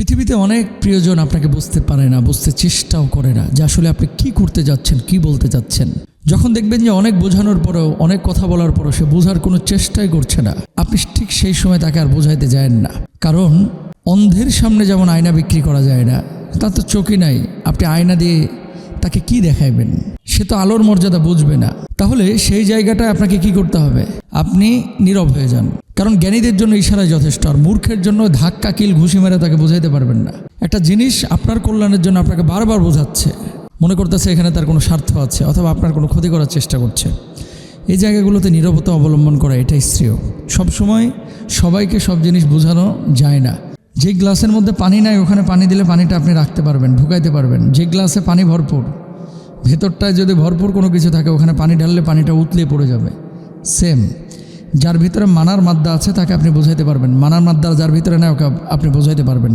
পৃথিবীতে অনেক প্রিয়জন আপনাকে বুঝতে পারে না, বুঝতে চেষ্টাও করে না যে আসলে আপনি কি করতে যাচ্ছেন, কি বলতে যাচ্ছেন। যখন দেখবেন যে অনেক বোঝানোর পরেও, অনেক কথা বলার পরেও সে বোঝার কোনো চেষ্টাই করছে না, আপনি ঠিক সেই সময় তাকে আর বোঝাইতে যায়েন না। কারণ অন্ধের সামনে যেমন আয়না বিক্রি করা যায় না, তার তো চোখই নাই, আপনি আয়না দিয়ে তাকে কি দেখাইবেন? সে তো আলোর মর্যাদা বুঝবে না। তাহলে সেই জায়গাটায় আপনাকে কি করতে হবে? আপনি নীরব হয়ে যান। কারণ জ্ঞানীদের জন্য ইশারাই যথেষ্ট, আর মূর্খের জন্য ধাক্কা, কিল, ঘুষি মেরে তাকে বোঝাইতে পারবেন না। একটা জিনিস আপনার কল্যাণের জন্য আপনাকে বারবার বোঝাচ্ছে, মনে করতেছে এখানে তার কোনো স্বার্থ আছে অথবা আপনার কোনো ক্ষতি করার চেষ্টা করছে। এই জায়গাগুলোতে নীরবতা অবলম্বন করা এটাই শ্রেয়। সবসময় সবাইকে সব জিনিস বোঝানো যায় না। যে গ্লাসের মধ্যে পানি নাই ওখানে পানি দিলে পানিটা আপনি রাখতে পারবেন, ঢুকাইতে পারবেন। যে গ্লাসে পানি ভরপুর, ভেতরটায় যদি ভরপুর কোনো কিছু থাকে ওখানে পানি ঢাললে পানিটা উতলিয়ে পড়ে যাবে। সেম, যার ভিতরে মানার মাদ্দা আছে তাকে আপনি বোঝাইতে পারবেন, মানার মাদ্দা যার ভিতরে নেই ওকে আপনি বোঝাইতে পারবেন না।